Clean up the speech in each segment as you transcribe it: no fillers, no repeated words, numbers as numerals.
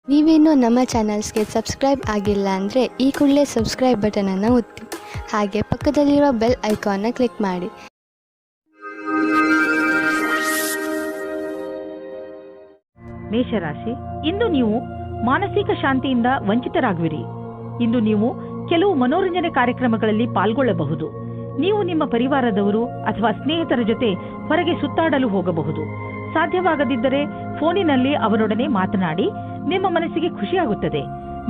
ನೀವೇನೂ ನಮ್ಮ ಚಾನಲ್ಸ್ಗೆ ಸಬ್ಸ್ಕ್ರೈಬ್ ಆಗಿಲ್ಲ ಅಂದರೆ ಈ ಕೂಡಲೇ ಸಬ್ಸ್ಕ್ರೈಬ್ ಬಟನನ್ನು ಒತ್ತಿ ಹಾಗೆ ಪಕ್ಕದಲ್ಲಿರುವ ಬೆಲ್ ಐಕಾನ್ನ ಕ್ಲಿಕ್ ಮಾಡಿ. ಮೇಷರಾಶಿ, ಇಂದು ನೀವು ಮಾನಸಿಕ ಶಾಂತಿಯಿಂದ ವಂಚಿತರಾಗುವಿರಿ. ಇಂದು ನೀವು ಕೆಲವು ಮನೋರಂಜನೆ ಕಾರ್ಯಕ್ರಮಗಳಲ್ಲಿ ಪಾಲ್ಗೊಳ್ಳಬಹುದು. ನೀವು ನಿಮ್ಮ ಪರಿವಾರದವರು ಅಥವಾ ಸ್ನೇಹಿತರ ಜೊತೆ ಹೊರಗೆ ಸುತ್ತಾಡಲು ಹೋಗಬಹುದು. ಸಾಧ್ಯವಾಗದಿದ್ದರೆ ಫೋನಿನಲ್ಲಿ ಅವರೊಡನೆ ಮಾತನಾಡಿ ನಿಮ್ಮ ಮನಸ್ಸಿಗೆ ಖುಷಿಯಾಗುತ್ತದೆ.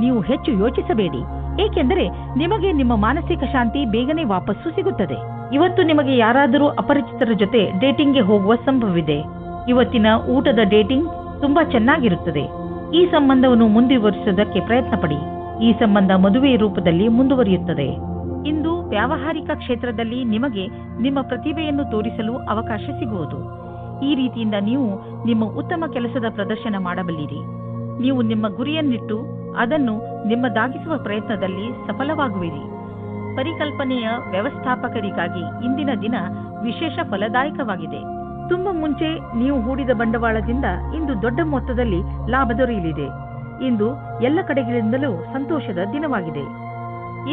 ನೀವು ಹೆಚ್ಚು ಯೋಚಿಸಬೇಡಿ, ಏಕೆಂದರೆ ನಿಮಗೆ ನಿಮ್ಮ ಮಾನಸಿಕ ಶಾಂತಿ ಬೇಗನೆ ವಾಪಸ್ಸು ಸಿಗುತ್ತದೆ. ಇವತ್ತು ನಿಮಗೆ ಯಾರಾದರೂ ಅಪರಿಚಿತರ ಜೊತೆ ಡೇಟಿಂಗ್ಗೆ ಹೋಗುವ ಸಂಭವವಿದೆ. ಇವತ್ತಿನ ಊಟದ ಡೇಟಿಂಗ್ ತುಂಬಾ ಚೆನ್ನಾಗಿರುತ್ತದೆ. ಈ ಸಂಬಂಧವನ್ನು ಮುಂದುವರಿಸುವುದಕ್ಕೆ ಪ್ರಯತ್ನ ಪಡಿ. ಈ ಸಂಬಂಧ ಮದುವೆ ರೂಪದಲ್ಲಿ ಮುಂದುವರಿಯುತ್ತದೆ. ಇಂದು ವ್ಯಾವಹಾರಿಕ ಕ್ಷೇತ್ರದಲ್ಲಿ ನಿಮಗೆ ನಿಮ್ಮ ಪ್ರತಿಭೆಯನ್ನು ತೋರಿಸಲು ಅವಕಾಶ ಸಿಗುವುದು. ಈ ರೀತಿಯಿಂದ ನೀವು ನಿಮ್ಮ ಉತ್ತಮ ಕೆಲಸದ ಪ್ರದರ್ಶನ ಮಾಡಬಲ್ಲಿರಿ. ನೀವು ನಿಮ್ಮ ಗುರಿಯನ್ನಿಟ್ಟು ಅದನ್ನು ನಿಮ್ಮದಾಗಿಸುವ ಪ್ರಯತ್ನದಲ್ಲಿ ಸಫಲವಾಗುವಿರಿ. ಪರಿಕಲ್ಪನೆಯ ವ್ಯವಸ್ಥಾಪಕರಿಗಾಗಿ ಇಂದಿನ ದಿನ ವಿಶೇಷ ಫಲದಾಯಕವಾಗಿದೆ. ತುಂಬ ಮುಂಚೆ ನೀವು ಹೂಡಿದ ಬಂಡವಾಳದಿಂದ ಇಂದು ದೊಡ್ಡ ಮೊತ್ತದಲ್ಲಿ ಲಾಭ ದೊರೆಯಲಿದೆ. ಇಂದು ಎಲ್ಲ ಕಡೆಗಳಿಂದಲೂ ಸಂತೋಷದ ದಿನವಾಗಿದೆ.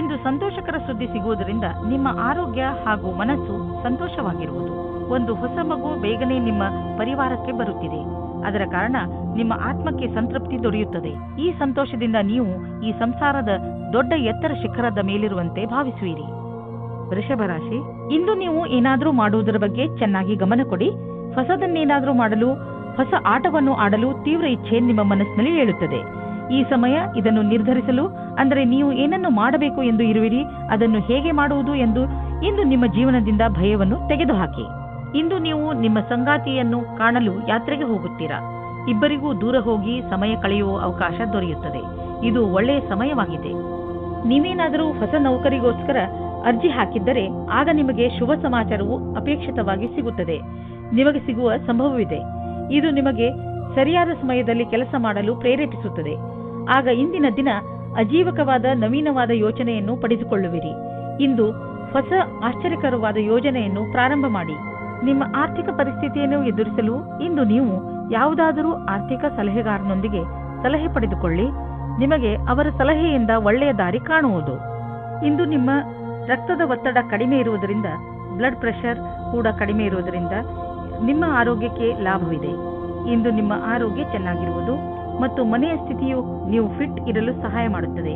ಇಂದು ಸಂತೋಷಕರ ಸುದ್ದಿ ಸಿಗುವುದರಿಂದ ನಿಮ್ಮ ಆರೋಗ್ಯ ಹಾಗೂ ಮನಸ್ಸು ಸಂತೋಷವಾಗಿರುವುದು. ಒಂದು ಹೊಸ ಮಗು ಬೇಗನೆ ನಿಮ್ಮ ಪರಿವಾರಕ್ಕೆ ಬರುತ್ತಿದೆ. ಅದರ ಕಾರಣ ನಿಮ್ಮ ಆತ್ಮಕ್ಕೆ ಸಂತೃಪ್ತಿ ದೊರೆಯುತ್ತದೆ. ಈ ಸಂತೋಷದಿಂದ ನೀವು ಈ ಸಂಸಾರದ ದೊಡ್ಡ ಎತ್ತರ ಶಿಖರದ ಮೇಲಿರುವಂತೆ ಭಾವಿಸುವಿರಿ. ವೃಷಭ ರಾಶಿ, ಇಂದು ನೀವು ಏನಾದರೂ ಮಾಡುವುದರ ಬಗ್ಗೆ ಚೆನ್ನಾಗಿ ಗಮನ ಕೊಡಿ. ಹೊಸದನ್ನೇನಾದರೂ ಮಾಡಲು, ಹೊಸ ಆಟವನ್ನು ಆಡಲು ತೀವ್ರ ಇಚ್ಛೆ ನಿಮ್ಮ ಮನಸ್ಸಿನಲ್ಲಿ ಏಳುತ್ತದೆ. ಈ ಸಮಯ ಇದನ್ನು ನಿರ್ಧರಿಸಲು, ಅಂದರೆ ನೀವು ಏನನ್ನು ಮಾಡಬೇಕು ಎಂದು ಇರುವಿರಿ, ಅದನ್ನು ಹೇಗೆ ಮಾಡುವುದು ಎಂದು ಇಂದು ನಿಮ್ಮ ಜೀವನದಿಂದ ಭಯವನ್ನು ತೆಗೆದುಹಾಕಿ. ಇಂದು ನೀವು ನಿಮ್ಮ ಸಂಗಾತಿಯನ್ನು ಕಾಣಲು ಯಾತ್ರೆಗೆ ಹೋಗುತ್ತೀರಾ. ಇಬ್ಬರಿಗೂ ದೂರ ಹೋಗಿ ಸಮಯ ಕಳೆಯುವ ಅವಕಾಶ ದೊರೆಯುತ್ತದೆ. ಇದು ಒಳ್ಳೆಯ ಸಮಯವಾಗಿದೆ. ನೀವೇನಾದರೂ ಹೊಸ ನೌಕರಿಗೋಸ್ಕರ ಅರ್ಜಿ ಹಾಕಿದ್ದರೆ ಆಗ ನಿಮಗೆ ಶುಭ ಸಮಾಚಾರವು ಅಪೇಕ್ಷಿತವಾಗಿ ಸಿಗುತ್ತದೆ. ನಿಮಗೆ ಸಿಗುವ ಸಂಭವವಿದೆ. ಇದು ನಿಮಗೆ ಸರಿಯಾದ ಸಮಯದಲ್ಲಿ ಕೆಲಸ ಮಾಡಲು ಪ್ರೇರೇಪಿಸುತ್ತದೆ. ಆಗ ಇಂದಿನ ದಿನ ಅಜೀವಕವಾದ ನವೀನವಾದ ಯೋಚನೆಯನ್ನು ಪಡೆದುಕೊಳ್ಳುವಿರಿ. ಇಂದು ಹೊಸ ಆಶ್ಚರ್ಯಕರವಾದ ಯೋಜನೆಯನ್ನು ಪ್ರಾರಂಭ ಮಾಡಿ. ನಿಮ್ಮ ಆರ್ಥಿಕ ಪರಿಸ್ಥಿತಿಯನ್ನು ಎದುರಿಸಲು ಇಂದು ನೀವು ಯಾವುದಾದರೂ ಆರ್ಥಿಕ ಸಲಹೆಗಾರನೊಂದಿಗೆ ಸಲಹೆ ಪಡೆದುಕೊಳ್ಳಿ. ನಿಮಗೆ ಅವರ ಸಲಹೆಯಿಂದ ಒಳ್ಳೆಯ ದಾರಿ ಕಾಣುವುದು. ಇಂದು ನಿಮ್ಮ ರಕ್ತದ ಒತ್ತಡ ಕಡಿಮೆ ಇರುವುದರಿಂದ, ಬ್ಲಡ್ ಪ್ರೆಷರ್ ಕೂಡ ಕಡಿಮೆ ಇರುವುದರಿಂದ ನಿಮ್ಮ ಆರೋಗ್ಯಕ್ಕೆ ಲಾಭವಿದೆ. ಇಂದು ನಿಮ್ಮ ಆರೋಗ್ಯ ಚೆನ್ನಾಗಿರುವುದು ಮತ್ತು ಮನೆಯ ಸ್ಥಿತಿಯು ನೀವು ಫಿಟ್ ಇರಲು ಸಹಾಯ ಮಾಡುತ್ತದೆ.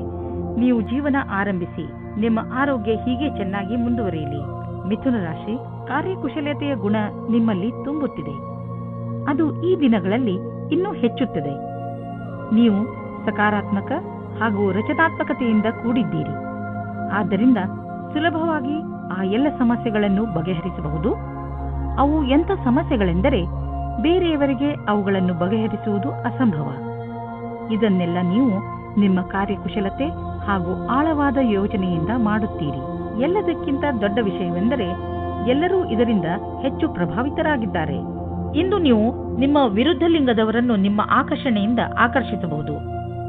ನೀವು ಜೀವನ ಆರಂಭಿಸಿ. ನಿಮ್ಮ ಆರೋಗ್ಯ ಹೀಗೆ ಚೆನ್ನಾಗಿ ಮುಂದುವರಿಯಲಿ. ಮಿಥುನ ರಾಶಿ, ಕಾರ್ಯಕುಶಲತೆಯ ಗುಣ ನಿಮ್ಮಲ್ಲಿ ತುಂಬುತ್ತಿದೆ. ಅದು ಈ ದಿನಗಳಲ್ಲಿ ಇನ್ನೂ ಹೆಚ್ಚುತ್ತದೆ. ನೀವು ಸಕಾರಾತ್ಮಕ ಹಾಗೂ ರಚನಾತ್ಮಕತೆಯಿಂದ ಕೂಡಿದ್ದೀರಿ. ಆದ್ದರಿಂದ ಸುಲಭವಾಗಿ ಆ ಎಲ್ಲ ಸಮಸ್ಯೆಗಳನ್ನು ಬಗೆಹರಿಸಬಹುದು. ಅವು ಎಂಥ ಸಮಸ್ಯೆಗಳೆಂದರೆ ಬೇರೆಯವರಿಗೆ ಅವುಗಳನ್ನು ಬಗೆಹರಿಸುವುದು ಅಸಂಭವ. ಇದನ್ನೆಲ್ಲ ನೀವು ನಿಮ್ಮ ಕಾರ್ಯಕುಶಲತೆ ಹಾಗೂ ಆಳವಾದ ಯೋಜನೆಯಿಂದ ಮಾಡುತ್ತೀರಿ. ಎಲ್ಲದಕ್ಕಿಂತ ದೊಡ್ಡ ವಿಷಯವೆಂದರೆ ಎಲ್ಲರೂ ಇದರಿಂದ ಹೆಚ್ಚು ಪ್ರಭಾವಿತರಾಗಿದ್ದಾರೆ. ಇಂದು ನೀವು ನಿಮ್ಮ ವಿರುದ್ಧ ಲಿಂಗದವರನ್ನು ನಿಮ್ಮ ಆಕರ್ಷಣೆಯಿಂದ ಆಕರ್ಷಿಸಬಹುದು.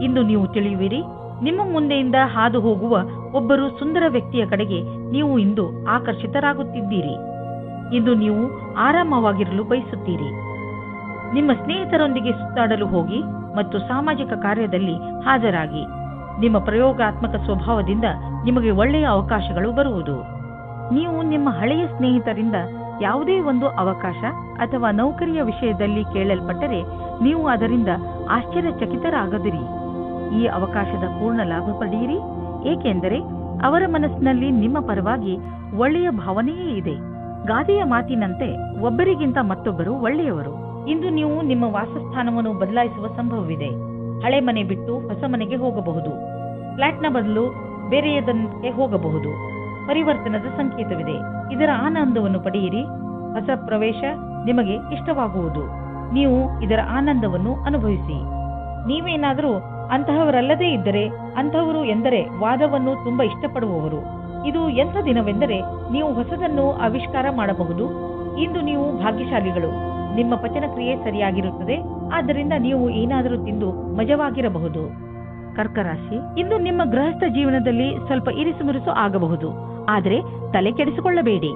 ಇಂದು ನೀವು ತಿಳಿಯುವಿರಿ, ನಿಮ್ಮ ಮುಂದೆಯಿಂದ ಹಾದು ಹೋಗುವ ಒಬ್ಬರು ಸುಂದರ ವ್ಯಕ್ತಿಯ ಕಡೆಗೆ ನೀವು ಇಂದು ಆಕರ್ಷಿತರಾಗುತ್ತಿದ್ದೀರಿ. ಇಂದು ನೀವು ಆರಾಮವಾಗಿರಲು ಬಯಸುತ್ತೀರಿ. ನಿಮ್ಮ ಸ್ನೇಹಿತರೊಂದಿಗೆ ಸುತ್ತಾಡಲು ಹೋಗಿ ಮತ್ತು ಸಾಮಾಜಿಕ ಕಾರ್ಯದಲ್ಲಿ ಹಾಜರಾಗಿ. ನಿಮ್ಮ ಪ್ರಯೋಗಾತ್ಮಕ ಸ್ವಭಾವದಿಂದ ನಿಮಗೆ ಒಳ್ಳೆಯ ಅವಕಾಶಗಳು ಬರುವುದು. ನೀವು ನಿಮ್ಮ ಹಳೆಯ ಸ್ನೇಹಿತರಿಂದ ಯಾವುದೇ ಒಂದು ಅವಕಾಶ ಅಥವಾ ನೌಕರಿಯ ವಿಷಯದಲ್ಲಿ ಕೇಳಲ್ಪಟ್ಟರೆ ನೀವು ಅದರಿಂದ ಆಶ್ಚರ್ಯಚಕಿತರಾಗದಿರಿ. ಈ ಅವಕಾಶದ ಪೂರ್ಣ ಲಾಭ ಪಡೆಯಿರಿ, ಏಕೆಂದರೆ ಅವರ ಮನಸ್ಸಿನಲ್ಲಿ ನಿಮ್ಮ ಪರವಾಗಿ ಒಳ್ಳೆಯ ಭಾವನೆಯೇ ಇದೆ. ಗಾದೆಯ ಮಾತಿನಂತೆ ಒಬ್ಬರಿಗಿಂತ ಮತ್ತೊಬ್ಬರು ಒಳ್ಳೆಯವರು. ಇಂದು ನೀವು ನಿಮ್ಮ ವಾಸಸ್ಥಾನವನ್ನು ಬದಲಾಯಿಸುವ ಸಂಭವವಿದೆ. ಹಳೆ ಮನೆ ಬಿಟ್ಟು ಹೊಸ ಮನೆಗೆ ಹೋಗಬಹುದು. ಫ್ಲಾಟ್ನ ಬದಲು ಬೇರೆಯದಕ್ಕೆ ಹೋಗಬಹುದು. ಪರಿವರ್ತನದ ಸಂಕೇತವಿದೆ. ಇದರ ಆನಂದವನ್ನು ಪಡೆಯಿರಿ. ಹೊಸ ಪ್ರವೇಶ ನಿಮಗೆ ಇಷ್ಟವಾಗುವುದು. ನೀವು ಇದರ ಆನಂದವನ್ನು ಅನುಭವಿಸಿ. ನೀವೇನಾದರೂ ಅಂತಹವರಲ್ಲದೇ ಇದ್ದರೆ, ಅಂತಹವರು ಎಂದರೆ ವಾದವನ್ನು ತುಂಬಾ ಇಷ್ಟಪಡುವವರು. ಇದು ಎಂಥ ದಿನವೆಂದರೆ ನೀವು ಹೊಸದನ್ನು ಆವಿಷ್ಕಾರ ಮಾಡಬಹುದು. ಇಂದು ನೀವು ಭಾಗ್ಯಶಾಲಿಗಳು. ನಿಮ್ಮ ಪಚನ ಕ್ರಿಯೆ ಸರಿಯಾಗಿರುತ್ತದೆ. ಆದ್ದರಿಂದ ನೀವು ಏನಾದರೂ ತಿಂದು ಮಜವಾಗಿರಬಹುದು. ಕರ್ಕರಾಶಿ, ಇಂದು ನಿಮ್ಮ ಗೃಹಸ್ಥ ಜೀವನದಲ್ಲಿ ಸ್ವಲ್ಪ ಇರಿಸುಮುರುಸು ಆಗಬಹುದು. ಆದರೆ ತಲೆ ಕೆಡಿಸಿಕೊಳ್ಳಬೇಡಿ.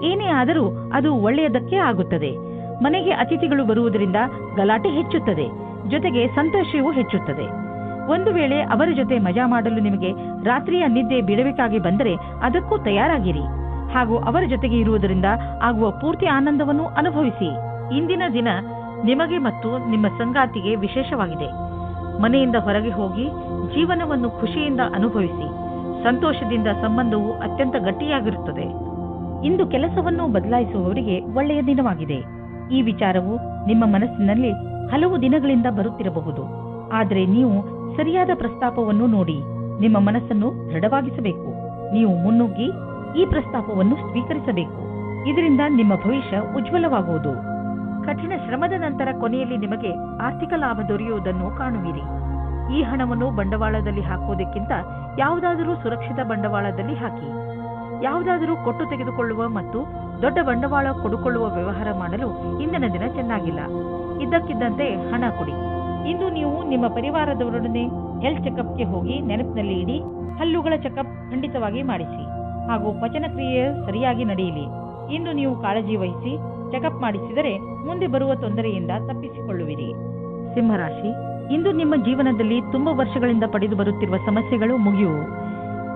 ಏನೇ ಆದರೂ ಅದು ಒಳ್ಳೆಯದಕ್ಕೆ ಆಗುತ್ತದೆ. ಮನೆಗೆ ಅತಿಥಿಗಳು ಬರುವುದರಿಂದ ಗಲಾಟೆ ಹೆಚ್ಚುತ್ತದೆ. ಜೊತೆಗೆ ಸಂತೋಷವೂ ಹೆಚ್ಚುತ್ತದೆ. ಒಂದು ವೇಳೆ ಅವರ ಜೊತೆ ಮಜಾ ಮಾಡಲು ನಿಮಗೆ ರಾತ್ರಿಯ ನಿದ್ದೆ ಬಿಡಬೇಕಾಗಿ ಬಂದರೆ ಅದಕ್ಕೂ ತಯಾರಾಗಿರಿ ಹಾಗೂ ಅವರ ಜೊತೆಗೆ ಇರುವುದರಿಂದ ಆಗುವ ಪೂರ್ತಿ ಆನಂದವನ್ನು ಅನುಭವಿಸಿ. ಇಂದಿನ ದಿನ ನಿಮಗೆ ಮತ್ತು ನಿಮ್ಮ ಸಂಗಾತಿಗೆ ವಿಶೇಷವಾಗಿದೆ. ಮನೆಯಿಂದ ಹೊರಗೆ ಹೋಗಿ ಜೀವನವನ್ನು ಖುಷಿಯಿಂದ ಅನುಭವಿಸಿ. ಸಂತೋಷದಿಂದ ಸಂಬಂಧವು ಅತ್ಯಂತ ಗಟ್ಟಿಯಾಗಿರುತ್ತದೆ. ಇಂದು ಕೆಲಸವನ್ನು ಬದಲಾಯಿಸುವವರಿಗೆ ಒಳ್ಳೆಯ ದಿನವಾಗಿದೆ. ಈ ವಿಚಾರವು ನಿಮ್ಮ ಮನಸ್ಸಿನಲ್ಲಿ ಹಲವು ದಿನಗಳಿಂದ ಬರುತ್ತಿರಬಹುದು. ಆದರೆ ನೀವು ಸರಿಯಾದ ಪ್ರಸ್ತಾಪವನ್ನು ನೋಡಿ ನಿಮ್ಮ ಮನಸ್ಸನ್ನು ದೃಢವಾಗಿಸಬೇಕು. ನೀವು ಮುನ್ನುಗ್ಗಿ ಈ ಪ್ರಸ್ತಾಪವನ್ನು ಸ್ವೀಕರಿಸಬೇಕು. ಇದರಿಂದ ನಿಮ್ಮ ಭವಿಷ್ಯ ಉಜ್ವಲವಾಗುವುದು. ಕಠಿಣ ಶ್ರಮದ ನಂತರ ಕೊನೆಯಲ್ಲಿ ನಿಮಗೆ ಆರ್ಥಿಕ ಲಾಭ ದೊರೆಯುವುದನ್ನು ಕಾಣುವಿರಿ. ಈ ಹಣವನ್ನು ಬಂಡವಾಳದಲ್ಲಿ ಹಾಕುವುದಕ್ಕಿಂತ ಯಾವುದಾದರೂ ಸುರಕ್ಷಿತ ಬಂಡವಾಳದಲ್ಲಿ ಹಾಕಿ. ಯಾವುದಾದರೂ ಕೊಟ್ಟು ತೆಗೆದುಕೊಳ್ಳುವ ಮತ್ತು ದೊಡ್ಡ ಬಂಡವಾಳ ಕೊಡುಕೊಳ್ಳುವ ವ್ಯವಹಾರ ಮಾಡಲು ಇಂದಿನ ದಿನ ಚೆನ್ನಾಗಿಲ್ಲ. ಇದ್ದಕ್ಕಿದ್ದಂತೆ ಹಣ ಕೊಡಿ. ಇಂದು ನೀವು ನಿಮ್ಮ ಪರಿವಾರದವರೊಡನೆ ಹೆಲ್ತ್ ಚೆಕಪ್ಗೆ ಹೋಗಿ ನೆನಪಿನಲ್ಲಿ ಇಡಿ. ಹಲ್ಲುಗಳ ಚೆಕಪ್ ಖಂಡಿತವಾಗಿ ಮಾಡಿಸಿ ಹಾಗೂ ಪಚನ ಕ್ರಿಯೆ ಸರಿಯಾಗಿ ನಡೆಯಲಿ. ಇಂದು ನೀವು ಕಾಳಜಿ ವಹಿಸಿ ಚೆಕಪ್ ಮಾಡಿಸಿದರೆ ಮುಂದೆ ಬರುವ ತೊಂದರೆಯಿಂದ ತಪ್ಪಿಸಿಕೊಳ್ಳುವಿರಿ. ಸಿಂಹರಾಶಿ, ಇಂದು ನಿಮ್ಮ ಜೀವನದಲ್ಲಿ ತುಂಬಾ ವರ್ಷಗಳಿಂದ ಪಡೆದು ಬರುತ್ತಿರುವ ಸಮಸ್ಯೆಗಳು ಮುಗಿಯುವು.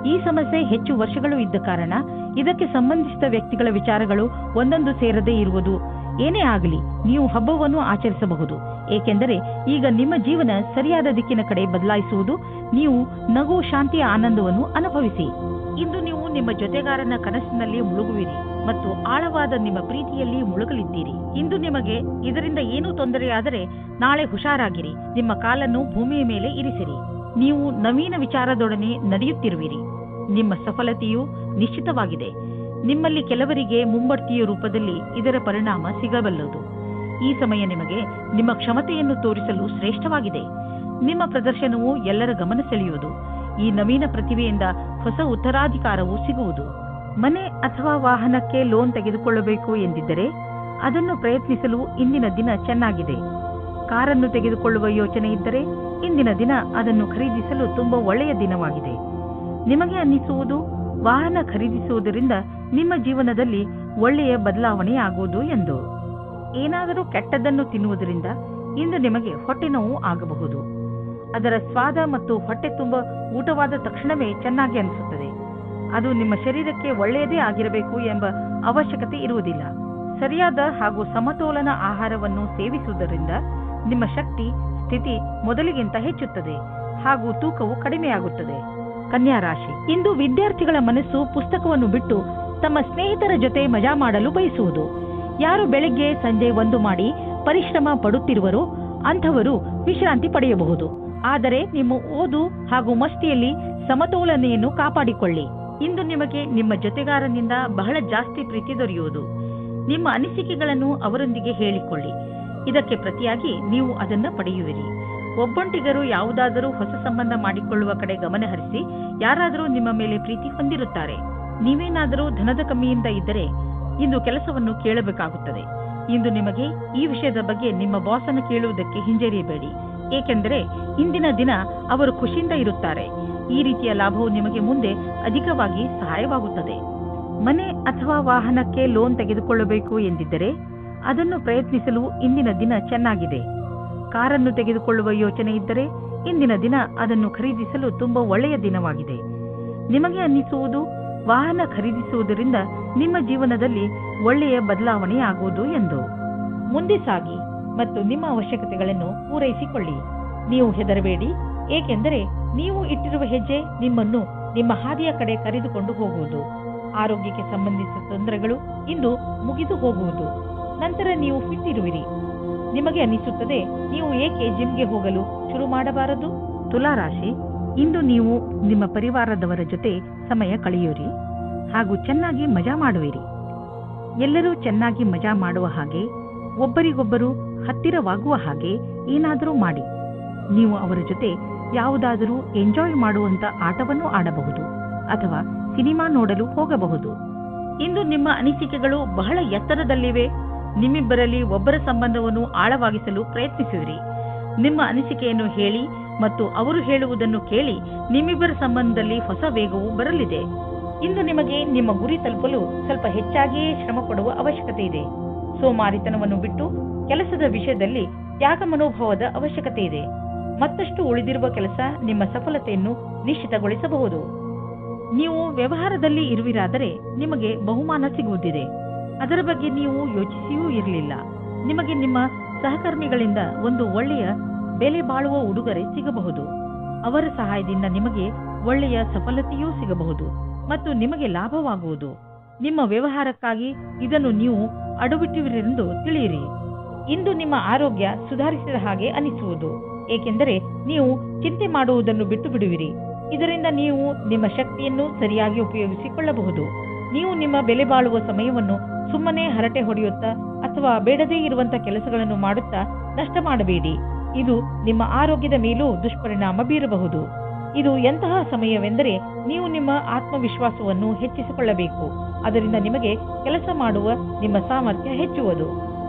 ಈ ಸಮಸ್ಯೆ ಹೆಚ್ಚು ವರ್ಷಗಳು ಇದ್ದ ಕಾರಣ ಇದಕ್ಕೆ ಸಂಬಂಧಿಸಿದ ವ್ಯಕ್ತಿಗಳ ವಿಚಾರಗಳು ಒಂದೊಂದು ಸೇರದೇ ಇರುವುದು. ಏನೇ ಆಗಲಿ ನೀವು ಹಬ್ಬವನ್ನು ಆಚರಿಸಬಹುದು. ಏಕೆಂದರೆ ಈಗ ನಿಮ್ಮ ಜೀವನ ಸರಿಯಾದ ದಿಕ್ಕಿನ ಕಡೆ ಬದಲಾಯಿಸುವುದು. ನೀವು ನಗು, ಶಾಂತಿಯ ಆನಂದವನ್ನು ಅನುಭವಿಸಿ. ಇಂದು ನೀವು ನಿಮ್ಮ ಜೊತೆಗಾರನ ಕನಸಿನಲ್ಲಿ ಮುಳುಗುವಿರಿ ಮತ್ತು ಆಳವಾದ ನಿಮ್ಮ ಪ್ರೀತಿಯಲ್ಲಿ ಮುಳುಗಲಿದ್ದೀರಿ. ಇಂದು ನಿಮಗೆ ಇದರಿಂದ ಏನೂ ತೊಂದರೆಯಾದರೆ ನಾಳೆ ಹುಷಾರಾಗಿರಿ. ನಿಮ್ಮ ಕಾಲನ್ನು ಭೂಮಿಯ ಮೇಲೆ ಇರಿಸಿರಿ. ನೀವು ನವೀನ ವಿಚಾರದೊಡನೆ ನಡೆಯುತ್ತಿರುವಿರಿ. ನಿಮ್ಮ ಸಫಲತೆಯು ನಿಶ್ಚಿತವಾಗಿದೆ. ನಿಮ್ಮಲ್ಲಿ ಕೆಲವರಿಗೆ ಮುಂಬಡ್ತಿಯ ರೂಪದಲ್ಲಿ ಇದರ ಪರಿಣಾಮ ಸಿಗಬಲ್ಲದು. ಈ ಸಮಯ ನಿಮಗೆ ನಿಮ್ಮ ಕ್ಷಮತೆಯನ್ನು ತೋರಿಸಲು ಶ್ರೇಷ್ಠವಾಗಿದೆ. ನಿಮ್ಮ ಪ್ರದರ್ಶನವು ಎಲ್ಲರ ಗಮನ ಸೆಳೆಯುವುದು. ಈ ನವೀನ ಪ್ರತಿಭೆಯಿಂದ ಹೊಸ ಉತ್ತರಾಧಿಕಾರವು ಸಿಗುವುದು. ಮನೆ ಅಥವಾ ವಾಹನಕ್ಕೆ ಲೋನ್ ತೆಗೆದುಕೊಳ್ಳಬೇಕು ಎಂದಿದ್ದರೆ ಅದನ್ನು ಪ್ರಯತ್ನಿಸಲು ಇಂದಿನ ದಿನ ಚೆನ್ನಾಗಿದೆ. ಕಾರನ್ನು ತೆಗೆದುಕೊಳ್ಳುವ ಯೋಚನೆ ಇದ್ದರೆ ಇಂದಿನ ದಿನ ಅದನ್ನು ಖರೀದಿಸಲು ತುಂಬಾ ಒಳ್ಳೆಯ ದಿನವಾಗಿದೆ. ನಿಮಗೆ ಅನ್ನಿಸುವುದು ವಾಹನ ಖರೀದಿಸುವುದರಿಂದ ನಿಮ್ಮ ಜೀವನದಲ್ಲಿ ಒಳ್ಳೆಯ ಬದಲಾವಣೆಯಾಗುವುದು ಎಂದು. ಏನಾದರೂ ಕೆಟ್ಟದ್ದನ್ನು ತಿನ್ನುವುದರಿಂದ ಇಂದು ನಿಮಗೆ ಹೊಟ್ಟೆ ನೋವು ಆಗಬಹುದು. ಅದರ ಸ್ವಾದ ಮತ್ತು ಹೊಟ್ಟೆ ತುಂಬ ಊಟವಾದ ತಕ್ಷಣವೇ ಚೆನ್ನಾಗಿ ಅನಿಸುತ್ತದೆ. ಅದು ನಿಮ್ಮ ಶರೀರಕ್ಕೆ ಒಳ್ಳೆಯದೇ ಆಗಿರಬೇಕು ಎಂಬ ಅವಶ್ಯಕತೆ ಇರುವುದಿಲ್ಲ. ಸರಿಯಾದ ಹಾಗೂ ಸಮತೋಲನ ಆಹಾರವನ್ನು ಸೇವಿಸುವುದರಿಂದ ನಿಮ್ಮ ಶಕ್ತಿ ಸ್ಥಿತಿ ಮೊದಲಿಗಿಂತ ಹೆಚ್ಚುತ್ತದೆ ಹಾಗೂ ತೂಕವು ಕಡಿಮೆಯಾಗುತ್ತದೆ. ಕನ್ಯಾ ರಾಶಿ, ಇಂದು ವಿದ್ಯಾರ್ಥಿಗಳ ಮನಸ್ಸು ಪುಸ್ತಕವನ್ನು ಬಿಟ್ಟು ತಮ್ಮ ಸ್ನೇಹಿತರ ಜೊತೆ ಮಜಾ ಮಾಡಲು ಬಯಸುವುದು. ಯಾರು ಬೆಳಗ್ಗೆ ಸಂಜೆ ಒಂದು ಮಾಡಿ ಪರಿಶ್ರಮ ಪಡುತ್ತಿರುವರೋ ಅಂಥವರು ವಿಶ್ರಾಂತಿ ಪಡೆಯಬಹುದು. ಆದರೆ ನಿಮ್ಮ ಓದು ಹಾಗೂ ಮಸ್ತಿಯಲ್ಲಿ ಸಮತೋಲನೆಯನ್ನು ಕಾಪಾಡಿಕೊಳ್ಳಿ. ಇಂದು ನಿಮಗೆ ನಿಮ್ಮ ಜೊತೆಗಾರನಿಂದ ಬಹಳ ಜಾಸ್ತಿ ಪ್ರೀತಿ ದೊರೆಯುವುದು. ನಿಮ್ಮ ಅನಿಸಿಕೆಗಳನ್ನು ಅವರೊಂದಿಗೆ ಹೇಳಿಕೊಳ್ಳಿ. ಇದಕ್ಕೆ ಪ್ರತಿಯಾಗಿ ನೀವು ಅದನ್ನು ಪಡೆಯುವಿರಿ. ಒಬ್ಬೊಂಟಿಗರು ಯಾವುದಾದರೂ ಹೊಸ ಸಂಬಂಧ ಮಾಡಿಕೊಳ್ಳುವ ಕಡೆ ಗಮನ ಹರಿಸಿ ಯಾರಾದರೂ ನಿಮ್ಮ ಮೇಲೆ ಪ್ರೀತಿ ಹೊಂದಿರುತ್ತಾರೆ. ನೀವೇನಾದರೂ ಧನದ ಕಮ್ಮಿಯಿಂದ ಇದ್ದರೆ ಇಂದು ಕೆಲಸವನ್ನು ಕೇಳಬೇಕಾಗುತ್ತದೆ. ಇಂದು ನಿಮಗೆ ಈ ವಿಷಯದ ಬಗ್ಗೆ ನಿಮ್ಮ ಬಾಸನ್ನು ಕೇಳುವುದಕ್ಕೆ ಹಿಂಜರಿಯಬೇಡಿ. ಏಕೆಂದರೆ ಇಂದಿನ ದಿನ ಅವರು ಖುಷಿಯಿಂದ ಇರುತ್ತಾರೆ. ಈ ರೀತಿಯ ಲಾಭವು ನಿಮಗೆ ಮುಂದೆ ಅಧಿಕವಾಗಿ ಸಹಾಯವಾಗುತ್ತದೆ. ಮನೆ ಅಥವಾ ವಾಹನಕ್ಕೆ ಲೋನ್ ತೆಗೆದುಕೊಳ್ಳಬೇಕು ಎಂದಿದ್ದರೆ ಅದನ್ನು ಪ್ರಯತ್ನಿಸಲು ಇಂದಿನ ದಿನ ಚೆನ್ನಾಗಿದೆ. ಕಾರನ್ನು ತೆಗೆದುಕೊಳ್ಳುವ ಯೋಚನೆ ಇದ್ದರೆ ಇಂದಿನ ದಿನ ಅದನ್ನು ಖರೀದಿಸಲು ತುಂಬಾ ಒಳ್ಳೆಯ ದಿನವಾಗಿದೆ. ನಿಮಗೆ ಅನ್ನಿಸುವುದು ವಾಹನ ಖರೀದಿಸುವುದರಿಂದ ನಿಮ್ಮ ಜೀವನದಲ್ಲಿ ಒಳ್ಳೆಯ ಬದಲಾವಣೆಯಾಗುವುದು ಎಂದು. ಮುಂದೆ ಸಾಗಿ ಮತ್ತು ನಿಮ್ಮ ಅವಶ್ಯಕತೆಗಳನ್ನು ಪೂರೈಸಿಕೊಳ್ಳಿ. ನೀವು ಹೆದರಬೇಡಿ, ಏಕೆಂದರೆ ನೀವು ಇಟ್ಟಿರುವ ಹೆಜ್ಜೆ ನಿಮ್ಮನ್ನು ನಿಮ್ಮ ಹಾದಿಯ ಕಡೆ ಕರೆದುಕೊಂಡು ಹೋಗುವುದು. ಆರೋಗ್ಯಕ್ಕೆ ಸಂಬಂಧಿಸಿದ ತೊಂದರೆಗಳು ಇಂದು ಮುಗಿದು ಹೋಗುವುದು. ನಂತರ ನೀವು ಫಿಟ್ ಇರುವಿರಿ. ನಿಮಗೆ ಅನ್ನಿಸುತ್ತದೆ, ನೀವು ಏಕೆ ಜಿಮ್ಗೆ ಹೋಗಲು ಶುರು ಮಾಡಬಾರದು? ತುಲಾ ರಾಶಿ, ಇಂದು ನೀವು ನಿಮ್ಮ ಪರಿವಾರದವರ ಜೊತೆ ಸಮಯ ಕಳೆಯುವಿರಿ ಹಾಗೂ ಚೆನ್ನಾಗಿ ಮಜಾ ಮಾಡುವಿರಿ. ಎಲ್ಲರೂ ಚೆನ್ನಾಗಿ ಮಜಾ ಮಾಡುವ ಹಾಗೆ, ಒಬ್ಬರಿಗೊಬ್ಬರು ಹತ್ತಿರವಾಗುವ ಹಾಗೆ ಏನಾದರೂ ಮಾಡಿ. ನೀವು ಅವರ ಜೊತೆ ಯಾವುದಾದರೂ ಎಂಜಾಯ್ ಮಾಡುವಂತ ಆಟವನ್ನು ಆಡಬಹುದು ಅಥವಾ ಸಿನಿಮಾ ನೋಡಲು ಹೋಗಬಹುದು. ಇಂದು ನಿಮ್ಮ ಅನಿಸಿಕೆಗಳು ಬಹಳ ಎತ್ತರದಲ್ಲಿವೆ. ನಿಮ್ಮಿಬ್ಬರಲ್ಲಿ ಒಬ್ಬರ ಸಂಬಂಧವನ್ನು ಆಳವಾಗಿಸಲು ಪ್ರಯತ್ನಿಸಿದಿರಿ. ನಿಮ್ಮ ಅನಿಸಿಕೆಯನ್ನು ಹೇಳಿ ಮತ್ತು ಅವರು ಹೇಳುವುದನ್ನು ಕೇಳಿ ನಿಮ್ಮಿಬ್ಬರ ಸಂಬಂಧದಲ್ಲಿ ಹೊಸ ವೇಗವು ಬರಲಿದೆ. ಇಂದು ನಿಮಗೆ ನಿಮ್ಮ ಗುರಿ ತಲುಪಲು ಸ್ವಲ್ಪ ಹೆಚ್ಚಾಗಿಯೇ ಶ್ರಮ ಪಡುವ ಅವಶ್ಯಕತೆ ಇದೆ. ಸೋಮಾರಿತನವನ್ನು ಬಿಟ್ಟು ಕೆಲಸದ ವಿಷಯದಲ್ಲಿ ತ್ಯಾಗ ಮನೋಭಾವದ ಅವಶ್ಯಕತೆ ಇದೆ. ಮತ್ತಷ್ಟು ಉಳಿದಿರುವ ಕೆಲಸ ನಿಮ್ಮ ಸಫಲತೆಯನ್ನು ನಿಶ್ಚಿತಗೊಳಿಸಬಹುದು. ನೀವು ವ್ಯವಹಾರದಲ್ಲಿ ಇರುವಿರಾದರೆ ನಿಮಗೆ ಬಹುಮಾನ ಸಿಗುವುದಿದೆ. ಅದರ ಬಗ್ಗೆ ನೀವು ಯೋಚಿಸಿಯೂ ಇರಲಿಲ್ಲ. ನಿಮಗೆ ನಿಮ್ಮ ಸಹಕರ್ಮಿಗಳಿಂದ ಒಂದು ಒಳ್ಳೆಯ ಬೆಲೆ ಬಾಳುವ ಉಡುಗೊರೆ ಸಿಗಬಹುದು. ಅವರ ಸಹಾಯದಿಂದ ನಿಮಗೆ ಒಳ್ಳೆಯ ಸಫಲತೆಯೂ ಸಿಗಬಹುದು ಮತ್ತು ನಿಮಗೆ ಲಾಭವಾಗುವುದು. ನಿಮ್ಮ ವ್ಯವಹಾರಕ್ಕಾಗಿ ಇದನ್ನು ನೀವು ಅಡವಿಟ್ಟಿರುವಿರೆಂದು ತಿಳಿಯಿರಿ. ಇಂದು ನಿಮ್ಮ ಆರೋಗ್ಯ ಸುಧಾರಿಸಿದ ಹಾಗೆ ಅನಿಸುವುದು, ಏಕೆಂದರೆ ನೀವು ಚಿಂತೆ ಮಾಡುವುದನ್ನು ಬಿಟ್ಟು ಬಿಡುವಿರಿ. ಇದರಿಂದ ನೀವು ನಿಮ್ಮ ಶಕ್ತಿಯನ್ನು ಸರಿಯಾಗಿ ಉಪಯೋಗಿಸಿಕೊಳ್ಳಬಹುದು. ನೀವು ನಿಮ್ಮ ಬೆಲೆ ಬಾಳುವ ಸಮಯವನ್ನು ಸುಮ್ಮನೆ ಹರಟೆ ಹೊಡೆಯುತ್ತಾ ಅಥವಾ ಬೇಡದೇ ಇರುವಂತ ಕೆಲಸಗಳನ್ನು ಮಾಡುತ್ತಾ ನಷ್ಟ ಮಾಡಬೇಡಿ. ಇದು ನಿಮ್ಮ ಆರೋಗ್ಯದ ಮೇಲೂ ದುಷ್ಪರಿಣಾಮ ಬೀರಬಹುದು. ಇದು ಎಂತಹ ಸಮಯವೆಂದರೆ ನೀವು ನಿಮ್ಮ ಆತ್ಮವಿಶ್ವಾಸವನ್ನು ಹೆಚ್ಚಿಸಿಕೊಳ್ಳಬೇಕು. ಅದರಿಂದ ನಿಮಗೆ ಕೆಲಸ ಮಾಡುವ ನಿಮ್ಮ ಸಾಮರ್ಥ್ಯ ಹೆಚ್ಚುವುದು.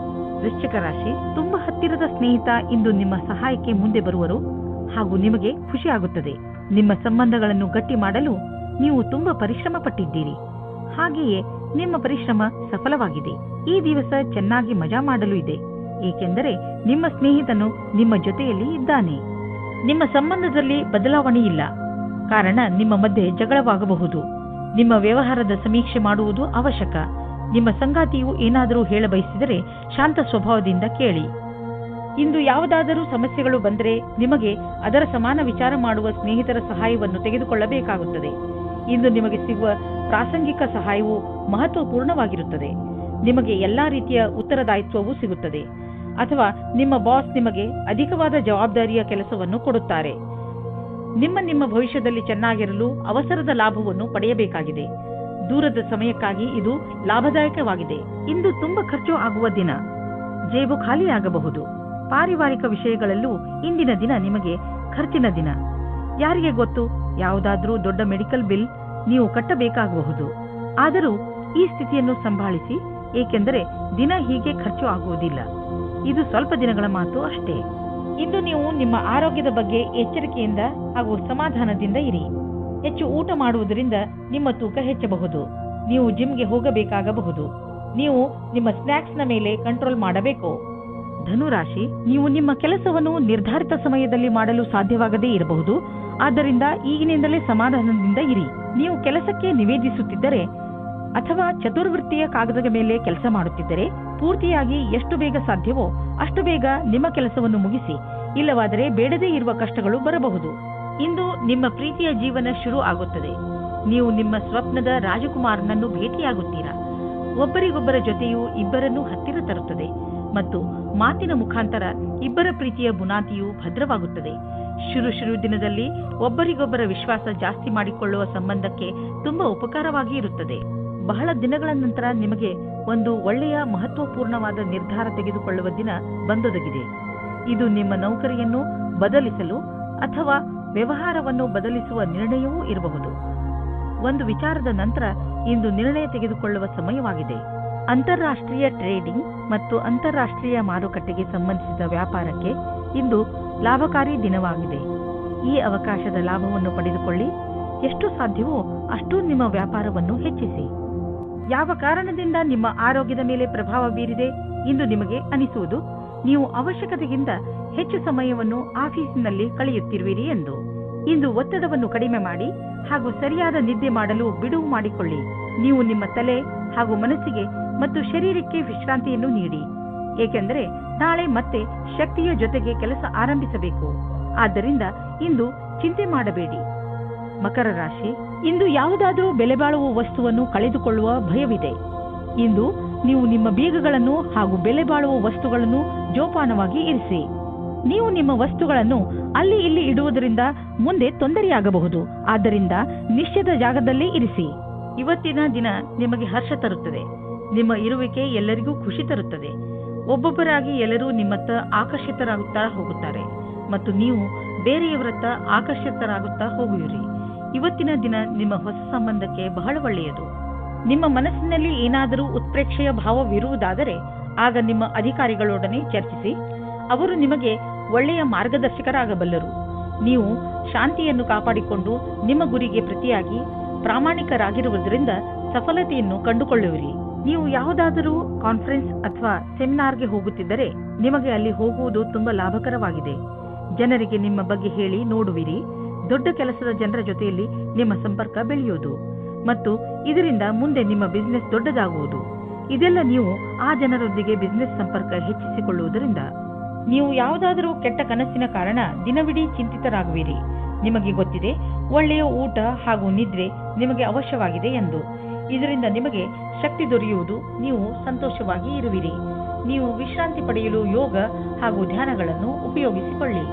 ವೃಶ್ಚಿಕ ರಾಶಿ, ತುಂಬಾ ಹತ್ತಿರದ ಸ್ನೇಹಿತ ಇಂದು ನಿಮ್ಮ ಸಹಾಯಕ್ಕೆ ಮುಂದೆ ಬರುವರು ಹಾಗೂ ನಿಮಗೆ ಖುಷಿಯಾಗುತ್ತದೆ. ನಿಮ್ಮ ಸಂಬಂಧಗಳನ್ನು ಗಟ್ಟಿ ಮಾಡಲು ನೀವು ತುಂಬಾ ಪರಿಶ್ರಮ ಪಟ್ಟಿದ್ದೀರಿ. ಹಾಗೆಯೇ ನಿಮ್ಮ ಪರಿಶ್ರಮ ಸಫಲವಾಗಿದೆ. ಈ ದಿವಸ ಚೆನ್ನಾಗಿ ಮಜಾ ಮಾಡಲು ಇದೆ, ಏಕೆಂದರೆ ನಿಮ್ಮ ಸ್ನೇಹಿತನು ನಿಮ್ಮ ಜೊತೆಯಲ್ಲಿ ಇದ್ದಾನೆ. ನಿಮ್ಮ ಸಂಬಂಧದಲ್ಲಿ ಬದಲಾವಣೆ ಇಲ್ಲ, ಕಾರಣ ನಿಮ್ಮ ಮಧ್ಯೆ ಜಗಳವಾಗಬಹುದು. ನಿಮ್ಮ ವ್ಯವಹಾರದ ಸಮೀಕ್ಷೆ ಮಾಡುವುದು ಅವಶ್ಯಕ. ನಿಮ್ಮ ಸಂಗಾತಿಯು ಏನಾದರೂ ಹೇಳಬಯಸಿದರೆ ಶಾಂತ ಸ್ವಭಾವದಿಂದ ಕೇಳಿ. ಇಂದು ಯಾವುದಾದರೂ ಸಮಸ್ಯೆಗಳು ಬಂದರೆ ನಿಮಗೆ ಅದರ ಸಮಾನ ವಿಚಾರ ಮಾಡುವ ಸ್ನೇಹಿತರ ಸಹಾಯವನ್ನು ತೆಗೆದುಕೊಳ್ಳಬೇಕಾಗುತ್ತದೆ. ಇಂದು ನಿಮಗೆ ಸಿಗುವ ಪ್ರಾಸಂಗಿಕ ಸಹಾಯವು ಮಹತ್ವಪೂರ್ಣವಾಗಿರುತ್ತದೆ. ನಿಮಗೆ ಎಲ್ಲಾ ರೀತಿಯ ಉತ್ತರದಾಯಿತ್ವವೂ ಸಿಗುತ್ತದೆ, ಅಥವಾ ನಿಮ್ಮ ಬಾಸ್ ನಿಮಗೆ ಅಧಿಕವಾದ ಜವಾಬ್ದಾರಿಯ ಕೆಲಸವನ್ನು ಕೊಡುತ್ತಾರೆ. ನಿಮ್ಮ ಭವಿಷ್ಯದಲ್ಲಿ ಚೆನ್ನಾಗಿರಲು ಅವಸರದ ಲಾಭವನ್ನು ಪಡೆಯಬೇಕಾಗಿದೆ. ದೂರದ ಸಮಯಕ್ಕಾಗಿ ಇದು ಲಾಭದಾಯಕವಾಗಿದೆ. ಇಂದು ತುಂಬಾ ಖರ್ಚು ಆಗುವ ದಿನ, ಜೇಬು ಖಾಲಿಯಾಗಬಹುದು. ಪಾರಿವಾರಿಕ ವಿಷಯಗಳಲ್ಲೂ ಇಂದಿನ ದಿನ ನಿಮಗೆ ಖರ್ಚಿನ ದಿನ. ಯಾರಿಗೆ ಗೊತ್ತು, ಯಾವುದಾದ್ರೂ ದೊಡ್ಡ ಮೆಡಿಕಲ್ ಬಿಲ್ ನೀವು ಕಟ್ಟಬೇಕಾಗಬಹುದು. ಆದರೂ ಈ ಸ್ಥಿತಿಯನ್ನು ಸಂಭಾಳಿಸಿ, ಏಕೆಂದರೆ ದಿನ ಹೀಗೆ ಖರ್ಚು ಆಗುವುದಿಲ್ಲ. ಇದು ಸ್ವಲ್ಪ ದಿನಗಳ ಮಾತು ಅಷ್ಟೇ. ಇಂದು ನೀವು ನಿಮ್ಮ ಆರೋಗ್ಯದ ಬಗ್ಗೆ ಎಚ್ಚರಿಕೆಯಿಂದ ಹಾಗೂ ಸಮಾಧಾನದಿಂದ ಇರಿ. ಹೆಚ್ಚು ಊಟ ಮಾಡುವುದರಿಂದ ನಿಮ್ಮ ತೂಕ ಹೆಚ್ಚಬಹುದು. ನೀವು ಜಿಮ್ಗೆ ಹೋಗಬೇಕಾಗಬಹುದು. ನೀವು ನಿಮ್ಮ ಸ್ನ್ಯಾಕ್ಸ್ನ ಮೇಲೆ ಕಂಟ್ರೋಲ್ ಮಾಡಬೇಕು. ಧನುರಾಶಿ, ನೀವು ನಿಮ್ಮ ಕೆಲಸವನ್ನು ನಿರ್ಧಾರಿತ ಸಮಯದಲ್ಲಿ ಮಾಡಲು ಸಾಧ್ಯವಾಗದೇ ಇರಬಹುದು. ಆದ್ದರಿಂದ ಈಗಿನಿಂದಲೇ ಸಮಾಧಾನದಿಂದ ಇರಿ. ನೀವು ಕೆಲಸಕ್ಕೆ ನಿವೇದಿಸುತ್ತಿದ್ದರೆ ಅಥವಾ ಚತುರ್ವೃತ್ತಿಯ ಕಾಗದದ ಮೇಲೆ ಕೆಲಸ ಮಾಡುತ್ತಿದ್ದರೆ ಪೂರ್ತಿಯಾಗಿ ಎಷ್ಟು ಬೇಗ ಸಾಧ್ಯವೋ ಅಷ್ಟು ಬೇಗ ನಿಮ್ಮ ಕೆಲಸವನ್ನು ಮುಗಿಸಿ. ಇಲ್ಲವಾದರೆ ಬೇಡದೇ ಇರುವ ಕಷ್ಟಗಳು ಬರಬಹುದು. ಇಂದು ನಿಮ್ಮ ಪ್ರೀತಿಯ ಜೀವನ ಶುರು ಆಗುತ್ತದೆ. ನೀವು ನಿಮ್ಮ ಸ್ವಪ್ನದ ರಾಜಕುಮಾರನನ್ನು ಭೇಟಿಯಾಗುತ್ತೀರಾ. ಒಬ್ಬರಿಗೊಬ್ಬರ ಜೊತೆಯು ಇಬ್ಬರನ್ನು ಹತ್ತಿರ ತರುತ್ತದೆ ಮತ್ತು ಮಾತಿನ ಮುಖಾಂತರ ಇಬ್ಬರ ಪ್ರೀತಿಯ ಬುನಾದಿಯು ಭದ್ರವಾಗುತ್ತದೆ. ಶುರು ದಿನದಲ್ಲಿ ಒಬ್ಬರಿಗೊಬ್ಬರ ವಿಶ್ವಾಸ ಜಾಸ್ತಿ ಮಾಡಿಕೊಳ್ಳುವ ಸಂಬಂಧಕ್ಕೆ ತುಂಬಾ ಉಪಕಾರವಾಗಿ ಇರುತ್ತದೆ. ಬಹಳ ದಿನಗಳ ನಂತರ ನಿಮಗೆ ಒಂದು ಒಳ್ಳೆಯ ಮಹತ್ವಪೂರ್ಣವಾದ ನಿರ್ಧಾರ ತೆಗೆದುಕೊಳ್ಳುವ ದಿನ ಬಂದೊದಗಿದೆ. ಇದು ನಿಮ್ಮ ನೌಕರಿಯನ್ನು ಬದಲಿಸಲು ಅಥವಾ ವ್ಯವಹಾರವನ್ನು ಬದಲಿಸುವ ನಿರ್ಣಯವೂ ಇರಬಹುದು. ಒಂದು ವಿಚಾರದ ನಂತರ ಇಂದು ನಿರ್ಣಯ ತೆಗೆದುಕೊಳ್ಳುವ ಸಮಯವಾಗಿದೆ. ಅಂತಾರಾಷ್ಟ್ರೀಯ ಟ್ರೇಡಿಂಗ್ ಮತ್ತು ಅಂತಾರಾಷ್ಟ್ರೀಯ ಮಾರುಕಟ್ಟೆಗೆ ಸಂಬಂಧಿಸಿದ ವ್ಯಾಪಾರಕ್ಕೆ ಇಂದು ಲಾಭಕಾರಿ ದಿನವಾಗಿದೆ. ಈ ಅವಕಾಶದ ಲಾಭವನ್ನು ಪಡೆದುಕೊಳ್ಳಿ. ಎಷ್ಟು ಸಾಧ್ಯವೋ ಅಷ್ಟು ನಿಮ್ಮ ವ್ಯಾಪಾರವನ್ನು ಹೆಚ್ಚಿಸಿ. ಯಾವ ಕಾರಣದಿಂದ ನಿಮ್ಮ ಆರೋಗ್ಯದ ಮೇಲೆ ಪ್ರಭಾವ ಬೀರಿದೆ ಇಂದು ನಿಮಗೆ ಅನಿಸುವುದು ನೀವು ಅವಶ್ಯಕತೆಗಿಂತ ಹೆಚ್ಚು ಸಮಯವನ್ನು ಆಫೀಸಿನಲ್ಲಿ ಕಳೆಯುತ್ತಿರುವಿರಿ ಎಂದು. ಇಂದು ಒತ್ತಡವನ್ನು ಕಡಿಮೆ ಮಾಡಿ ಹಾಗೂ ಸರಿಯಾದ ನಿದ್ದೆ ಮಾಡಲು ಬಿಡುವು ಮಾಡಿಕೊಳ್ಳಿ. ನೀವು ನಿಮ್ಮ ತಲೆ ಹಾಗೂ ಮನಸ್ಸಿಗೆ ಮತ್ತು ಶರೀರಕ್ಕೆ ವಿಶ್ರಾಂತಿಯನ್ನು ನೀಡಿ, ಏಕೆಂದರೆ ನಾಳೆ ಮತ್ತೆ ಶಕ್ತಿಯ ಜೊತೆಗೆ ಕೆಲಸ ಆರಂಭಿಸಬೇಕು. ಆದ್ದರಿಂದ ಇಂದು ಚಿಂತೆ ಮಾಡಬೇಡಿ. ಮಕರ ರಾಶಿ, ಇಂದು ಯಾವುದಾದರೂ ಬೆಲೆ ಬಾಳುವ ವಸ್ತುವನ್ನು ಕಳೆದುಕೊಳ್ಳುವ ಭಯವಿದೆ. ಇಂದು ನೀವು ನಿಮ್ಮ ಬೀಗಗಳನ್ನು ಹಾಗೂ ಬೆಲೆ ಬಾಳುವ ವಸ್ತುಗಳನ್ನು ಜೋಪಾನವಾಗಿ ಇರಿಸಿ. ನೀವು ನಿಮ್ಮ ವಸ್ತುಗಳನ್ನು ಅಲ್ಲಿ ಇಲ್ಲಿ ಇಡುವುದರಿಂದ ಮುಂದೆ ತೊಂದರೆಯಾಗಬಹುದು. ಆದ್ದರಿಂದ ನಿಶ್ಚಿತ ಜಾಗದಲ್ಲೇ ಇರಿಸಿ. ಇವತ್ತಿನ ದಿನ ನಿಮಗೆ ಹರ್ಷ ತರುತ್ತದೆ. ನಿಮ್ಮ ಇರುವಿಕೆ ಎಲ್ಲರಿಗೂ ಖುಷಿ ತರುತ್ತದೆ. ಒಬ್ಬೊಬ್ಬರಾಗಿ ಎಲ್ಲರೂ ನಿಮ್ಮತ್ತ ಆಕರ್ಷಿತರಾಗುತ್ತಾ ಹೋಗುತ್ತಾರೆ ಮತ್ತು ನೀವು ಬೇರೆಯವರತ್ತ ಆಕರ್ಷಿತರಾಗುತ್ತಾ ಹೋಗುವಿರಿ. ಇವತ್ತಿನ ದಿನ ನಿಮ್ಮ ಹೊಸ ಸಂಬಂಧಕ್ಕೆ ಬಹಳ ಒಳ್ಳೆಯದು. ನಿಮ್ಮ ಮನಸ್ಸಿನಲ್ಲಿ ಏನಾದರೂ ಉತ್ಪ್ರೇಕ್ಷೆಯ ಭಾವವಿರುವುದಾದರೆ ಆಗ ನಿಮ್ಮ ಅಧಿಕಾರಿಗಳೊಡನೆ ಚರ್ಚಿಸಿ. ಅವರು ನಿಮಗೆ ಒಳ್ಳೆಯ ಮಾರ್ಗದರ್ಶಕರಾಗಬಲ್ಲರು. ನೀವು ಶಾಂತಿಯನ್ನು ಕಾಪಾಡಿಕೊಂಡು ನಿಮ್ಮ ಗುರಿಗೆ ಪ್ರತಿಯಾಗಿ ಪ್ರಾಮಾಣಿಕರಾಗಿರುವುದರಿಂದ ಸಫಲತೆಯನ್ನು ಕಂಡುಕೊಳ್ಳುವಿರಿ. ನೀವು ಯಾವುದಾದರೂ ಕಾನ್ಫರೆನ್ಸ್ ಅಥವಾ ಸೆಮಿನಾರ್ಗೆ ಹೋಗುತ್ತಿದ್ದರೆ ನಿಮಗೆ ಅಲ್ಲಿ ಹೋಗುವುದು ತುಂಬಾ ಲಾಭಕರವಾಗಿದೆ. ಜನರಿಗೆ ನಿಮ್ಮ ಬಗ್ಗೆ ಹೇಳಿ ನೋಡುವಿರಿ. ದೊಡ್ಡ ಕೆಲಸದ ಜನರ ಜೊತೆಯಲ್ಲಿ ನಿಮ್ಮ ಸಂಪರ್ಕ ಬೆಳೆಯುವುದು ಮತ್ತು ಇದರಿಂದ ಮುಂದೆ ನಿಮ್ಮ ಬಿಸಿನೆಸ್ ದೊಡ್ಡದಾಗುವುದು. ಇದೆಲ್ಲ ನೀವು ಆ ಜನರೊಂದಿಗೆ ಬಿಸಿನೆಸ್ ಸಂಪರ್ಕ ಹೆಚ್ಚಿಸಿಕೊಳ್ಳುವುದರಿಂದ. ನೀವು ಯಾವುದಾದರೂ ಕೆಟ್ಟ ಕನಸಿನ ಕಾರಣ ದಿನವಿಡೀ ಚಿಂತಿತರಾಗುವಿರಿ. ನಿಮಗೆ ಗೊತ್ತಿದೆ, ಒಳ್ಳೆಯ ಊಟ ಹಾಗೂ ನಿದ್ರೆ ನಿಮಗೆ ಅವಶ್ಯವಾಗಿದೆ ಎಂದು. ಇದರಿಂದ ನಿಮಗೆ ಶಕ್ತಿ ದೊರೆಯುವುದು, ನೀವು ಸಂತೋಷವಾಗಿ ಇರುವಿರಿ. ನೀವು ವಿಶ್ರಾಂತಿ ಪಡೆಯಲು ಯೋಗ ಹಾಗೂ ಧ್ಯಾನಗಳನ್ನು ಉಪಯೋಗಿಸಿಕೊಳ್ಳಿ.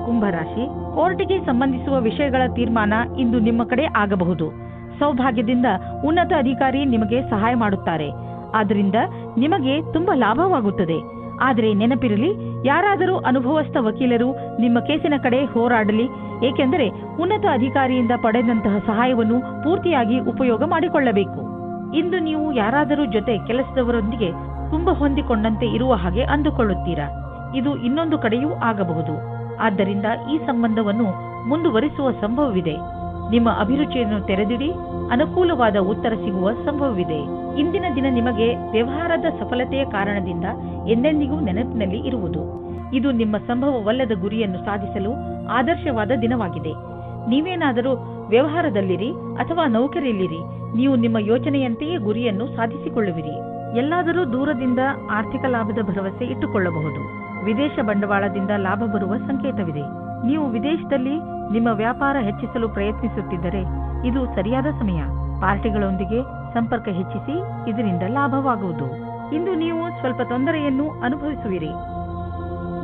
ಕುಂಭರಾಶಿ, ಕೋರ್ಟಿಗೆ ಸಂಬಂಧಿಸುವ ವಿಷಯಗಳ ತೀರ್ಮಾನ ಇಂದು ನಿಮ್ಮ ಕಡೆ ಆಗಬಹುದು. ಸೌಭಾಗ್ಯದಿಂದ ಉನ್ನತ ಅಧಿಕಾರಿ ನಿಮಗೆ ಸಹಾಯ ಮಾಡುತ್ತಾರೆ. ಆದ್ದರಿಂದ ನಿಮಗೆ ತುಂಬಾ ಲಾಭವಾಗುತ್ತದೆ. ಆದರೆ ನೆನಪಿರಲಿ, ಯಾರಾದರೂ ಅನುಭವಸ್ಥ ವಕೀಲರು ನಿಮ್ಮ ಕೇಸಿನ ಕಡೆ ಹೋರಾಡಲಿ, ಏಕೆಂದರೆ ಉನ್ನತ ಅಧಿಕಾರಿಯಿಂದ ಪಡೆದಂತಹ ಸಹಾಯವನ್ನು ಪೂರ್ತಿಯಾಗಿ ಉಪಯೋಗ ಮಾಡಿಕೊಳ್ಳಬೇಕು. ಇಂದು ನೀವು ಯಾರಾದರೂ ಜೊತೆ ಕೆಲಸದವರೊಂದಿಗೆ ತುಂಬಾ ಹೊಂದಿಕೊಂಡಂತೆ ಇರುವ ಹಾಗೆ ಅಂದುಕೊಳ್ಳುತ್ತೀರಾ. ಇದು ಇನ್ನೊಂದು ಕಡೆಯೂ ಆಗಬಹುದು. ಆದ್ದರಿಂದ ಈ ಸಂಬಂಧವನ್ನು ಮುಂದುವರಿಸುವ ಸಂಭವವಿದೆ. ನಿಮ್ಮ ಅಭಿರುಚಿಯನ್ನು ತೆರೆದಿಡಿ, ಅನುಕೂಲವಾದ ಉತ್ತರ ಸಿಗುವ ಸಂಭವವಿದೆ. ಇಂದಿನ ದಿನ ನಿಮಗೆ ವ್ಯವಹಾರದ ಸಫಲತೆಯ ಕಾರಣದಿಂದ ಎಂದೆಂದಿಗೂ ನೆನಪಿನಲ್ಲಿ ಇರುವುದು. ಇದು ನಿಮ್ಮ ಸಂಭವವಲ್ಲದ ಗುರಿಯನ್ನು ಸಾಧಿಸಲು ಆದರ್ಶವಾದ ದಿನವಾಗಿದೆ. ನೀವೇನಾದರೂ ವ್ಯವಹಾರದಲ್ಲಿರಿ ಅಥವಾ ನೌಕರಿಯಲ್ಲಿರಿ, ನೀವು ನಿಮ್ಮ ಯೋಚನೆಯಂತೆಯೇ ಗುರಿಯನ್ನು ಸಾಧಿಸಿಕೊಳ್ಳುವಿರಿ. ಎಲ್ಲಾದರೂ ದೂರದಿಂದ ಆರ್ಥಿಕ ಲಾಭದ ಭರವಸೆ ಇಟ್ಟುಕೊಳ್ಳಬಹುದು. ವಿದೇಶ ಬಂಡವಾಳದಿಂದ ಲಾಭ ಬರುವ ಸಂಕೇತವಿದೆ. ನೀವು ವಿದೇಶದಲ್ಲಿ ನಿಮ್ಮ ವ್ಯಾಪಾರ ಹೆಚ್ಚಿಸಲು ಪ್ರಯತ್ನಿಸುತ್ತಿದ್ದರೆ ಇದು ಸರಿಯಾದ ಸಮಯ. ಪಾರ್ಟಿಗಳೊಂದಿಗೆ ಸಂಪರ್ಕ ಹೆಚ್ಚಿಸಿ, ಇದರಿಂದ ಲಾಭವಾಗುವುದು. ಇಂದು ನೀವು ಸ್ವಲ್ಪ ತೊಂದರೆಯನ್ನು ಅನುಭವಿಸುವಿರಿ.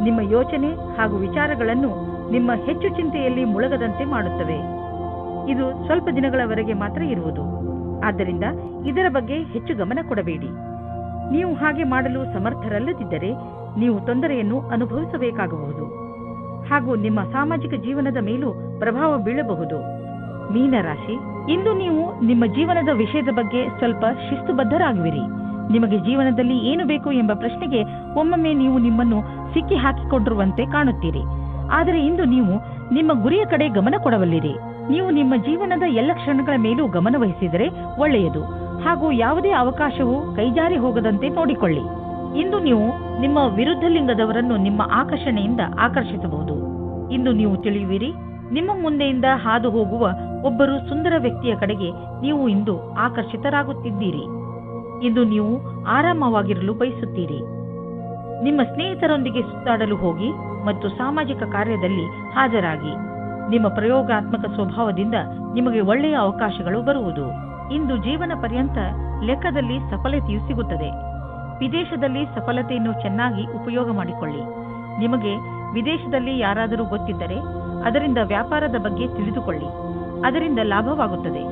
ನಿಮ್ಮ ಯೋಚನೆ ಹಾಗೂ ವಿಚಾರಗಳನ್ನು ನಿಮ್ಮ ಹೆಚ್ಚು ಚಿಂತೆಯಲ್ಲಿ ಮುಳುಗದಂತೆ ಮಾಡುತ್ತವೆ. ಇದು ಸ್ವಲ್ಪ ದಿನಗಳವರೆಗೆ ಮಾತ್ರ ಇರುವುದು. ಆದ್ದರಿಂದ ಇದರ ಬಗ್ಗೆ ಹೆಚ್ಚು ಗಮನ ಕೊಡಬೇಡಿ. ನೀವು ಹಾಗೆ ಮಾಡಲು ಸಮರ್ಥರಲ್ಲದಿದ್ದರೆ ನೀವು ತೊಂದರೆಯನ್ನು ಅನುಭವಿಸಬೇಕಾಗಬಹುದು ಹಾಗೂ ನಿಮ್ಮ ಸಾಮಾಜಿಕ ಜೀವನದ ಮೇಲೂ ಪ್ರಭಾವ ಬೀಳಬಹುದು. ಮೀನರಾಶಿ, ಇಂದು ನೀವು ನಿಮ್ಮ ಜೀವನದ ವಿಷಯದ ಬಗ್ಗೆ ಸ್ವಲ್ಪ ಶಿಸ್ತುಬದ್ಧರಾಗುವಿರಿ. ನಿಮಗೆ ಜೀವನದಲ್ಲಿ ಏನು ಬೇಕು ಎಂಬ ಪ್ರಶ್ನೆಗೆ ಒಮ್ಮೊಮ್ಮೆ ನೀವು ನಿಮ್ಮನ್ನು ಸಿಕ್ಕಿ ಹಾಕಿಕೊಂಡಿರುವಂತೆ ಕಾಣುತ್ತೀರಿ. ಆದರೆ ಇಂದು ನೀವು ನಿಮ್ಮ ಗುರಿಯ ಕಡೆ ಗಮನ ಕೊಡಬಲ್ಲಿರಿ. ನೀವು ನಿಮ್ಮ ಜೀವನದ ಎಲ್ಲ ಕ್ಷಣಗಳ ಮೇಲೂ ಗಮನ ವಹಿಸಿದರೆ ಒಳ್ಳೆಯದು ಹಾಗೂ ಯಾವುದೇ ಅವಕಾಶವು ಕೈಜಾರಿ ಹೋಗದಂತೆ ನೋಡಿಕೊಳ್ಳಿ. ಇಂದು ನೀವು ನಿಮ್ಮ ವಿರುದ್ಧ ಲಿಂಗದವರನ್ನು ನಿಮ್ಮ ಆಕರ್ಷಣೆಯಿಂದ ಆಕರ್ಷಿಸಬಹುದು. ಇಂದು ನೀವು ತಿಳಿಯುವಿರಿ, ನಿಮ್ಮ ಮುಂದೆಯಿಂದ ಹಾದು ಹೋಗುವ ಒಬ್ಬರು ಸುಂದರ ವ್ಯಕ್ತಿಯ ಕಡೆಗೆ ನೀವು ಇಂದು ಆಕರ್ಷಿತರಾಗುತ್ತಿದ್ದೀರಿ. ಇಂದು ನೀವು ಆರಾಮವಾಗಿರಲು ಬಯಸುತ್ತೀರಿ. ನಿಮ್ಮ ಸ್ನೇಹಿತರೊಂದಿಗೆ ಸುತ್ತಾಡಲು ಹೋಗಿ ಮತ್ತು ಸಾಮಾಜಿಕ ಕಾರ್ಯದಲ್ಲಿ ಹಾಜರಾಗಿ. ನಿಮ್ಮ ಪ್ರಯೋಗಾತ್ಮಕ ಸ್ವಭಾವದಿಂದ ನಿಮಗೆ ಒಳ್ಳೆಯ ಅವಕಾಶಗಳು ಬರುವುದು. ಇಂದು ಜೀವನ ಪರ್ಯಂತ ಲೆಕ್ಕದಲ್ಲಿ ಸಫಲತೆಯು ಸಿಗುತ್ತದೆ. ವಿದೇಶದಲ್ಲಿ ಸಫಲತೆಯನ್ನು ಚೆನ್ನಾಗಿ ಉಪಯೋಗ ಮಾಡಿಕೊಳ್ಳಿ. ನಿಮಗೆ ವಿದೇಶದಲ್ಲಿ ಯಾರಾದರೂ ಗೊತ್ತಿದ್ದರೆ ಅದರಿಂದ ವ್ಯಾಪಾರದ ಬಗ್ಗೆ ತಿಳಿದುಕೊಳ್ಳಿ. ಅದರಿಂದ ಲಾಭವಾಗುತ್ತದೆ.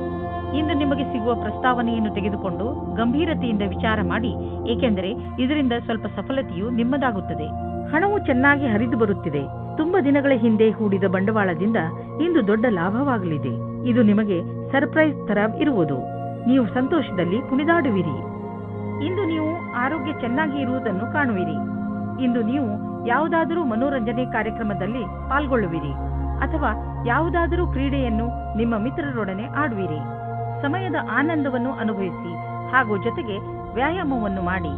ಇಂದು ನಿಮಗೆ ಸಿಗುವ ಪ್ರಸ್ತಾವನೆಯನ್ನು ತೆಗೆದುಕೊಂಡು ಗಂಭೀರತೆಯಿಂದ ವಿಚಾರ ಮಾಡಿ, ಏಕೆಂದರೆ ಇದರಿಂದ ಸ್ವಲ್ಪ ಸಫಲತೆಯು ನಿಮ್ಮದಾಗುತ್ತದೆ. ಹಣವು ಚೆನ್ನಾಗಿ ಹರಿದು ಬರುತ್ತಿದೆ. ತುಂಬಾ ದಿನಗಳ ಹಿಂದೆ ಹೂಡಿದ ಬಂಡವಾಳದಿಂದ ಇಂದು ದೊಡ್ಡ ಲಾಭವಾಗಲಿದೆ. ಇದು ನಿಮಗೆ ಸರ್ಪ್ರೈಸ್ ತರ ಇರುವುದು. ನೀವು ಸಂತೋಷದಲ್ಲಿ ಕುಣಿದಾಡುವಿರಿ. ಇಂದು ನೀವು ಆರೋಗ್ಯ ಚೆನ್ನಾಗಿ ಇರುವುದನ್ನು ಕಾಣುವಿರಿ. ಇಂದು ನೀವು ಯಾವುದಾದರೂ ಮನೋರಂಜನೆ ಕಾರ್ಯಕ್ರಮದಲ್ಲಿ ಪಾಲ್ಗೊಳ್ಳುವಿರಿ ಅಥವಾ ಯಾವುದಾದರೂ ಕ್ರೀಡೆಯನ್ನು ನಿಮ್ಮ ಮಿತ್ರರೊಡನೆ ಆಡುವಿರಿ. ಸಮಯದ ಆನಂದವನ್ನು ಅನುಭವಿಸಿ ಹಾಗೂ ಜೊತೆಗೆ ವ್ಯಾಯಾಮವನ್ನು ಮಾಡಿ.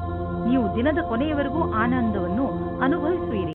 ನೀವು ದಿನದ ಕೊನೆಯವರೆಗೂ ಆನಂದವನ್ನು ಅನುಭವಿಸುವಿರಿ.